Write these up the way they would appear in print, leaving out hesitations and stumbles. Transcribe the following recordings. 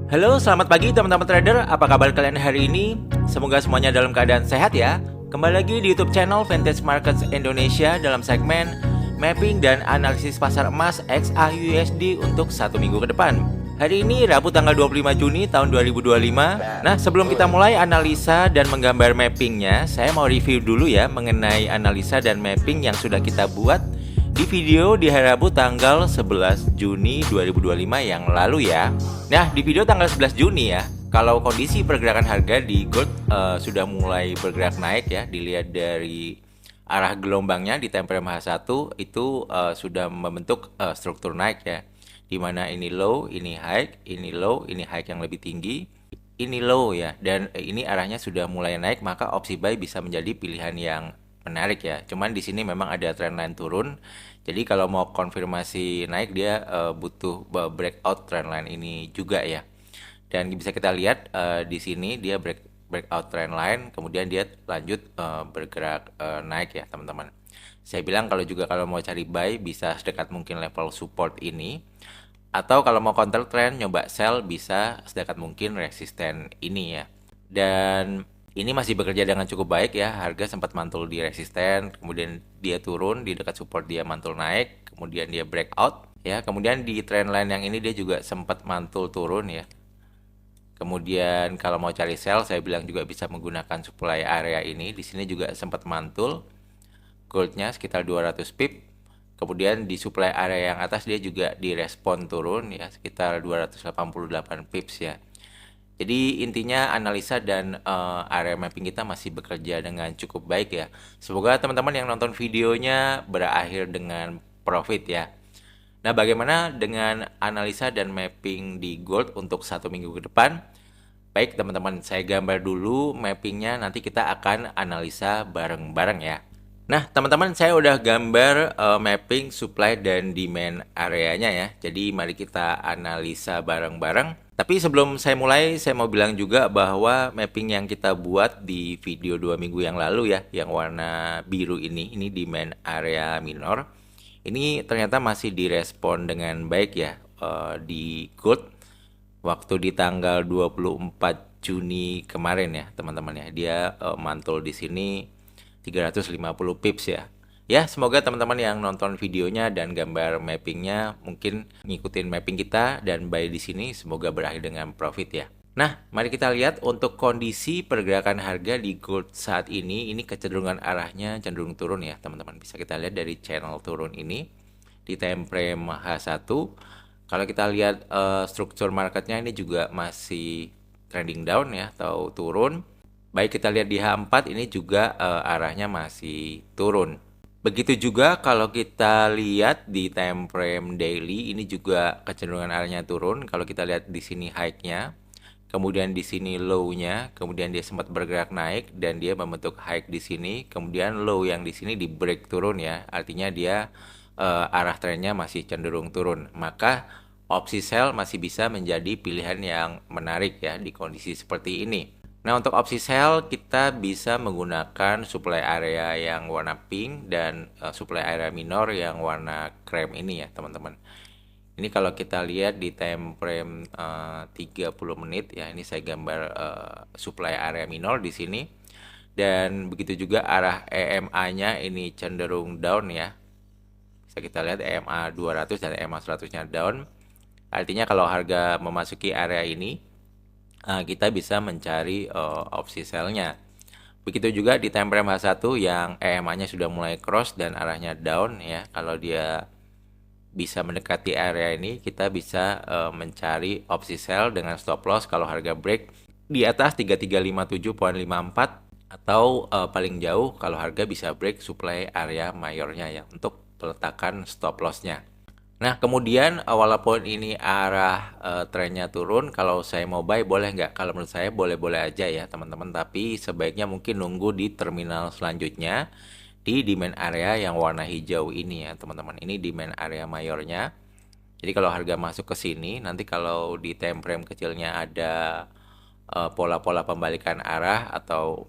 Halo, selamat pagi teman-teman trader. Apa kabar kalian hari ini? Semoga semuanya dalam keadaan sehat ya. Kembali lagi di YouTube channel Vantage Markets Indonesia dalam segmen mapping dan analisis pasar emas XAUUSD untuk satu minggu ke depan. Hari ini Rabu tanggal 25 Juni tahun 2025. Nah, sebelum kita mulai analisa dan menggambar mappingnya, saya mau review dulu ya mengenai analisa dan mapping yang sudah kita buat di video di hari Rabu tanggal 11 Juni 2025 yang lalu ya. Nah, di video tanggal 11 Juni ya, kalau kondisi pergerakan harga di gold sudah mulai bergerak naik ya, dilihat dari arah gelombangnya di time frame H1 itu sudah membentuk struktur naik ya. Dimana ini low, ini high, ini low, ini high yang lebih tinggi, ini low ya, dan ini arahnya sudah mulai naik, maka opsi buy bisa menjadi pilihan yang menarik ya. Cuman di sini memang ada trendline turun. Jadi kalau mau konfirmasi naik dia butuh breakout trendline ini juga ya. Dan bisa kita lihat di sini dia breakout trendline, kemudian dia lanjut bergerak naik ya, teman-teman. Saya bilang kalau mau cari buy bisa sedekat mungkin level support ini. Atau kalau mau counter trend nyoba sell bisa sedekat mungkin resisten ini ya. Dan ini masih bekerja dengan cukup baik ya. Harga sempat mantul di resisten, kemudian dia turun di dekat support, dia mantul naik, kemudian dia breakout ya. Kemudian di trendline yang ini dia juga sempat mantul turun ya. Kemudian kalau mau cari sell saya bilang juga bisa menggunakan supply area ini. Di sini juga sempat mantul goldnya sekitar 200 pip. Kemudian di supply area yang atas dia juga direspon turun ya sekitar 288 pips ya. Jadi intinya analisa dan area mapping kita masih bekerja dengan cukup baik ya. Semoga teman-teman yang nonton videonya berakhir dengan profit ya. Nah, bagaimana dengan analisa dan mapping di gold untuk satu minggu ke depan? Baik teman-teman, saya gambar dulu mappingnya, nanti kita akan analisa bareng-bareng ya. Nah, teman-teman, saya udah gambar mapping supply dan demand areanya ya. Jadi mari kita analisa bareng-bareng. Tapi sebelum saya mulai, saya mau bilang juga bahwa mapping yang kita buat di video 2 minggu yang lalu ya, yang warna biru ini demand area minor. Ini ternyata masih direspon dengan baik ya di gold waktu di tanggal 24 Juni kemarin ya, teman-teman ya. Dia mantul di sini 350 pips ya. Ya, semoga teman-teman yang nonton videonya dan gambar mappingnya mungkin ngikutin mapping kita dan buy di sini semoga berakhir dengan profit ya. Nah, mari kita lihat untuk kondisi pergerakan harga di gold saat ini kecenderungan arahnya cenderung turun ya, teman-teman. Bisa kita lihat dari channel turun ini di time frame H1. Kalau kita lihat struktur marketnya ini juga masih trending down ya atau turun. Baik kita lihat di H4 ini juga arahnya masih turun. Begitu juga kalau kita lihat di time frame daily ini juga kecenderungan arahnya turun. Kalau kita lihat di sini high-nya, kemudian di sini low-nya, kemudian dia sempat bergerak naik dan dia membentuk high di sini, kemudian low yang di sini di break turun ya. Artinya dia arah trennya masih cenderung turun. Maka opsi sell masih bisa menjadi pilihan yang menarik ya di kondisi seperti ini. Nah, untuk opsi sell kita bisa menggunakan supply area yang warna pink dan supply area minor yang warna krem ini ya, teman-teman. Ini kalau kita lihat di time frame 30 menit ya, ini saya gambar supply area minor di sini. Dan begitu juga arah EMA-nya ini cenderung down ya. Bisa kita lihat EMA 200 dan EMA 100-nya down. Artinya kalau harga memasuki area ini kita bisa mencari opsi sell-nya. Begitu juga di time frame H1 yang EMA-nya sudah mulai cross dan arahnya down ya. Kalau dia bisa mendekati area ini, kita bisa mencari opsi sell dengan stop loss kalau harga break di atas 3357.54 atau paling jauh kalau harga bisa break supply area mayornya ya untuk peletakan stop loss-nya. Nah, kemudian walaupun ini arah trennya turun, kalau saya mau buy boleh nggak? Kalau menurut saya boleh-boleh aja ya teman-teman, tapi sebaiknya mungkin nunggu di terminal selanjutnya di demand area yang warna hijau ini ya teman-teman. Ini demand area mayornya. Jadi kalau harga masuk ke sini, nanti kalau di time frame kecilnya ada pola-pola pembalikan arah atau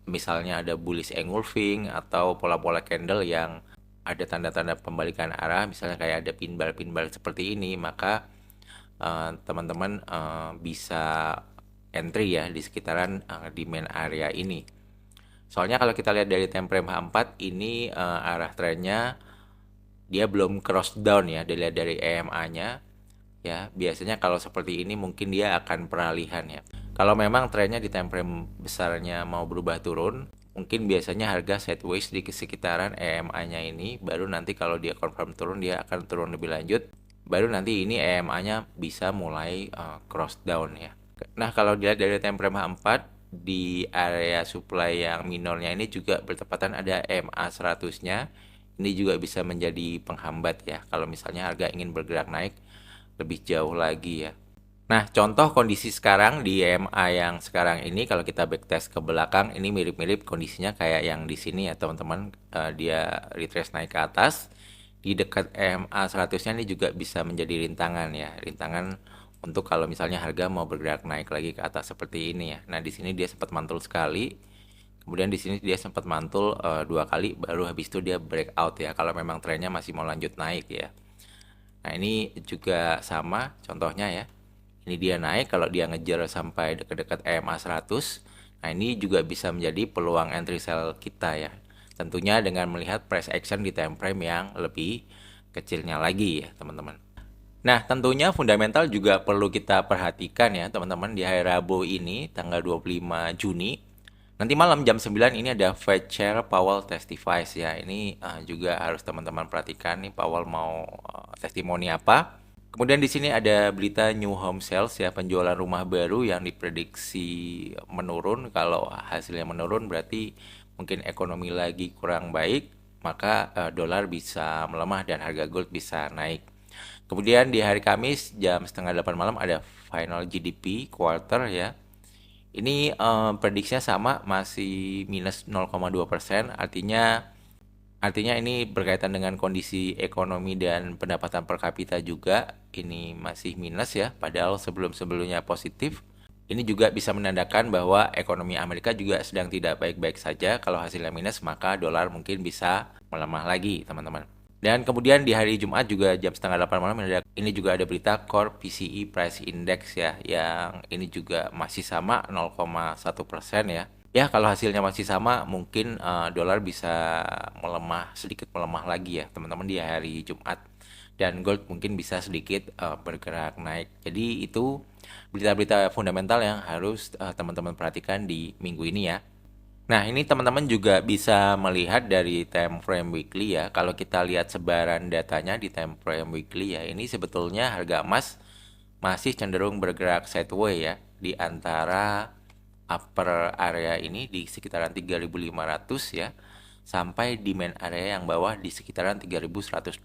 misalnya ada bullish engulfing atau pola-pola candle yang ada tanda-tanda pembalikan arah, misalnya kayak ada pinball-pinball seperti ini, maka teman-teman bisa entry ya di sekitaran demand area ini. Soalnya kalau kita lihat dari time frame H4 ini arah trennya dia belum cross down ya, dilihat dari EMA-nya ya. Biasanya kalau seperti ini mungkin dia akan peralihan ya. Kalau memang trennya di time frame besarnya mau berubah turun, mungkin biasanya harga sideways di sekitaran EMA-nya ini, baru nanti kalau dia confirm turun dia akan turun lebih lanjut, baru nanti ini EMA-nya bisa mulai cross down ya. Nah, kalau dilihat dari time frame H4 di area supply yang minornya ini juga bertepatan ada EMA 100-nya. Ini juga bisa menjadi penghambat ya kalau misalnya harga ingin bergerak naik lebih jauh lagi ya. Nah, contoh kondisi sekarang di EMA yang sekarang ini kalau kita backtest ke belakang ini mirip-mirip kondisinya kayak yang di sini ya teman-teman. Dia retrace naik ke atas. Di dekat EMA 100-nya ini juga bisa menjadi rintangan ya. Rintangan untuk kalau misalnya harga mau bergerak naik lagi ke atas seperti ini ya. Nah, di sini dia sempat mantul sekali. Kemudian di sini dia sempat mantul 2 kali, baru habis itu dia breakout ya. Kalau memang trennya masih mau lanjut naik ya. Nah, ini juga sama contohnya ya. Ini dia naik, kalau dia ngejar sampai dekat-dekat EMA 100. Nah, ini juga bisa menjadi peluang entry sell kita ya. Tentunya dengan melihat price action di time frame yang lebih kecilnya lagi ya, teman-teman. Nah, tentunya fundamental juga perlu kita perhatikan ya, teman-teman, di hari Rabu ini, tanggal 25 Juni. Nanti malam jam 9 ini ada Fed Chair Powell testifies ya. Ini juga harus teman-teman perhatikan nih Powell mau testimoni apa. Kemudian di sini ada berita new home sales ya, penjualan rumah baru yang diprediksi menurun. Kalau hasilnya menurun berarti mungkin ekonomi lagi kurang baik, maka dolar bisa melemah dan harga gold bisa naik. Kemudian di hari Kamis jam setengah 8 malam ada final GDP quarter ya. Ini prediksinya sama, masih minus 0,2%. Artinya ini berkaitan dengan kondisi ekonomi dan pendapatan per kapita juga. Ini masih minus ya, padahal sebelum-sebelumnya positif. Ini juga bisa menandakan bahwa ekonomi Amerika juga sedang tidak baik-baik saja. Kalau hasilnya minus, maka dolar mungkin bisa melemah lagi, teman-teman. Dan kemudian di hari Jumat juga jam setengah 8 malam ini juga ada berita Core PCE Price Index ya, yang ini juga masih sama 0,1% ya. Ya, kalau hasilnya masih sama mungkin dolar bisa sedikit melemah lagi ya teman-teman di hari Jumat. Dan gold mungkin bisa sedikit bergerak naik. Jadi itu berita-berita fundamental yang harus teman-teman perhatikan di minggu ini ya. Nah, ini teman-teman juga bisa melihat dari time frame weekly ya. Kalau kita lihat sebaran datanya di time frame weekly ya, ini sebetulnya harga emas masih cenderung bergerak sideways ya, di antara upper area ini di sekitaran 3.500 ya, sampai demand area yang bawah di sekitaran 3.120.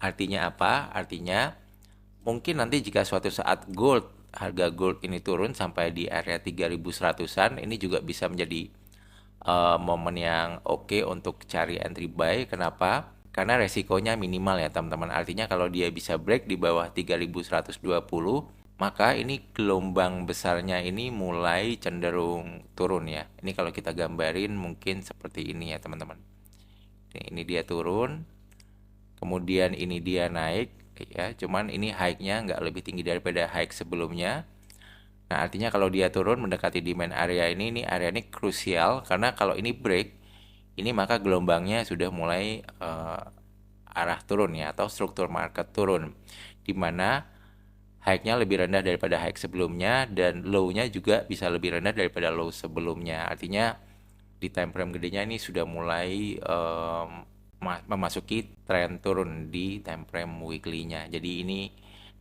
Artinya apa? Artinya mungkin nanti jika suatu saat harga gold ini turun sampai di area 3.100-an, ini juga bisa menjadi momen yang oke untuk cari entry buy. Kenapa? Karena resikonya minimal ya teman-teman. Artinya kalau dia bisa break di bawah 3.120, maka ini gelombang besarnya ini mulai cenderung turun ya. Ini kalau kita gambarin mungkin seperti ini ya teman-teman. Ini dia turun, kemudian ini dia naik ya, cuman ini high-nya nggak lebih tinggi daripada high sebelumnya. Nah, artinya kalau dia turun mendekati demand area ini area ini krusial, karena kalau ini break, ini maka gelombangnya sudah mulai arah turun ya, atau struktur market turun, dimana high-nya lebih rendah daripada high sebelumnya dan low-nya juga bisa lebih rendah daripada low sebelumnya. Artinya di time frame gedenya ini sudah mulai memasuki tren turun di time frame weekly-nya. Jadi ini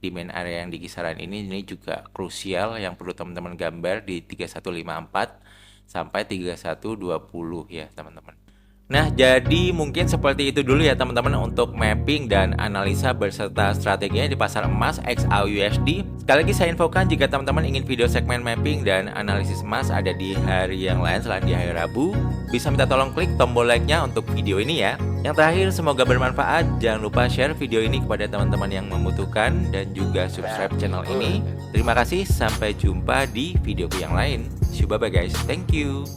demand area yang di kisaran ini juga krusial yang perlu teman-teman gambar di 3154 sampai 3120 ya teman-teman. Nah, jadi mungkin seperti itu dulu ya teman-teman untuk mapping dan analisa berserta strateginya di pasar emas XAUUSD. Sekali lagi saya infokan jika teman-teman ingin video segmen mapping dan analisis emas ada di hari yang lain selain di hari Rabu, bisa minta tolong klik tombol like-nya untuk video ini ya. Yang terakhir, semoga bermanfaat. Jangan lupa share video ini kepada teman-teman yang membutuhkan dan juga subscribe channel ini. Terima kasih, sampai jumpa di videoku yang lain. Bye bye guys, thank you.